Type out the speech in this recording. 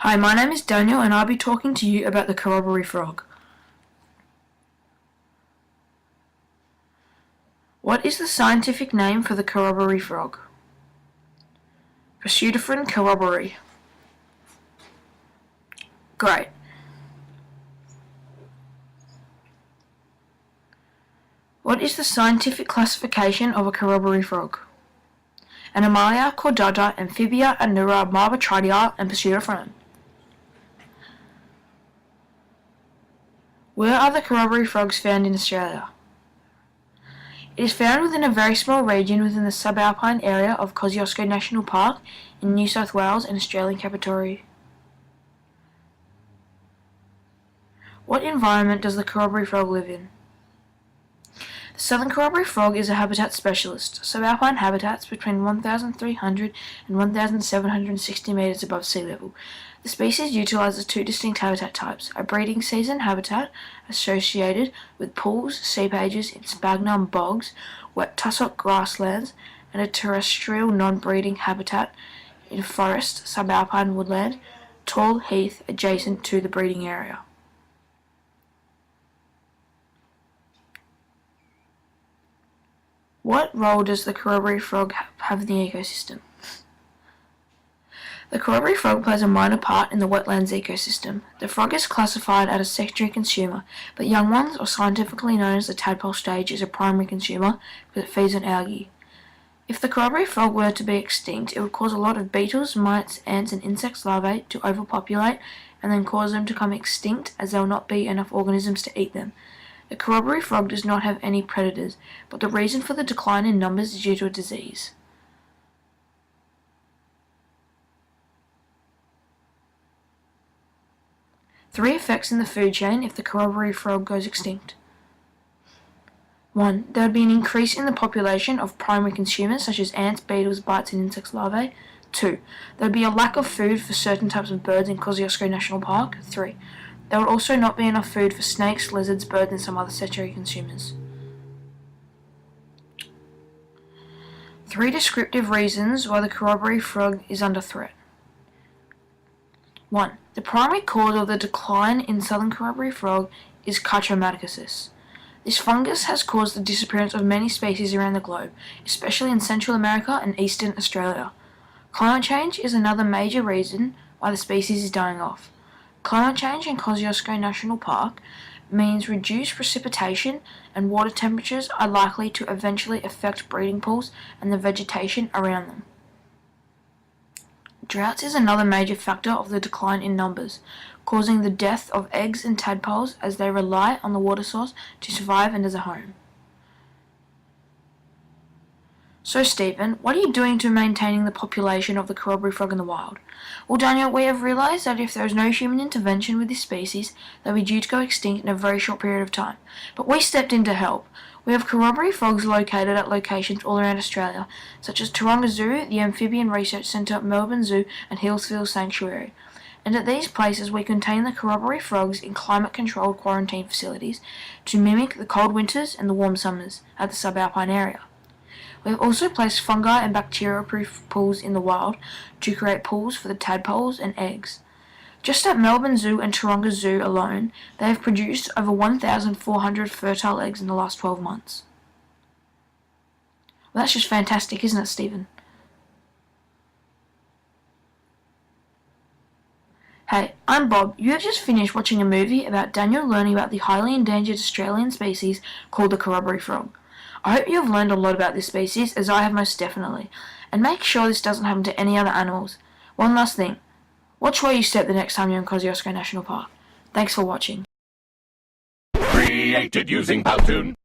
Hi, my name is Daniel and I'll be talking to you about the Corroboree frog. What is the scientific name for the Corroboree frog? Pseudophone corroboree. Great. What is the scientific classification of a Corroboree frog? Animalia, Chordata, Amphibia, Anura, Marbatridia, and Pseudophone. Where are the Corroboree frogs found in Australia? It is found within a very small region within the subalpine area of Kosciuszko National Park in New South Wales and Australian Capital Territory. What environment does the Corroboree frog live in? The southern Corroboree frog is a habitat specialist. Subalpine habitats between 1,300 and 1,760 metres above sea level. The species utilises two distinct habitat types: a breeding season habitat associated with pools, seepages in sphagnum bogs, wet tussock grasslands, and a terrestrial non-breeding habitat in forest, subalpine woodland, tall heath adjacent to the breeding area. What role does the Corroboree frog have in the ecosystem? The Corroboree frog plays a minor part in the wetlands ecosystem. The frog is classified as a secondary consumer, but young ones, or scientifically known as the tadpole stage, is a primary consumer because it feeds on algae. If the Corroboree frog were to be extinct, it would cause a lot of beetles, mites, ants, and insect larvae to overpopulate and then cause them to become extinct as there will not be enough organisms to eat them. The Corroboree frog does not have any predators, but the reason for the decline in numbers is due to a disease. Three effects in the food chain if the Corroboree frog goes extinct. 1. There would be an increase in the population of primary consumers such as ants, beetles, bites, and insect larvae. 2. There would be a lack of food for certain types of birds in Kosciuszko National Park. 3. There would also not be enough food for snakes, lizards, birds, and some other secondary consumers. 3 descriptive reasons why the Corroboree frog is under threat. 1. The primary cause of the decline in southern Corroboree frog is Chytromatosis. This fungus has caused the disappearance of many species around the globe, especially in Central America and Eastern Australia. Climate change is another major reason why the species is dying off. Climate change in Kosciuszko National Park means reduced precipitation and water temperatures are likely to eventually affect breeding pools and the vegetation around them. Droughts is another major factor of the decline in numbers, causing the death of eggs and tadpoles as they rely on the water source to survive and as a home. So Stephen, what are you doing to maintaining the population of the Corroboree frog in the wild? Well Daniel, we have realised that if there is no human intervention with this species, they will be due to go extinct in a very short period of time. But we stepped in to help. We have Corroboree frogs located at locations all around Australia, such as Taronga Zoo, the Amphibian Research Centre, Melbourne Zoo and Hillsville Sanctuary. And at these places we contain the Corroboree frogs in climate-controlled quarantine facilities to mimic the cold winters and the warm summers at the subalpine area. We have also placed fungi and bacteria-proof pools in the wild to create pools for the tadpoles and eggs. Just at Melbourne Zoo and Taronga Zoo alone, they have produced over 1,400 fertile eggs in the last 12 months. Well, that's just fantastic, isn't it, Stephen? Hey, I'm Bob. You have just finished watching a movie about Daniel learning about the highly endangered Australian species called the Corroboree frog. I hope you have learned a lot about this species, as I have most definitely, and make sure this doesn't happen to any other animals. One last thing, watch where you step the next time you're in Kosciuszko National Park. Thanks for watching. Created using Powtoon.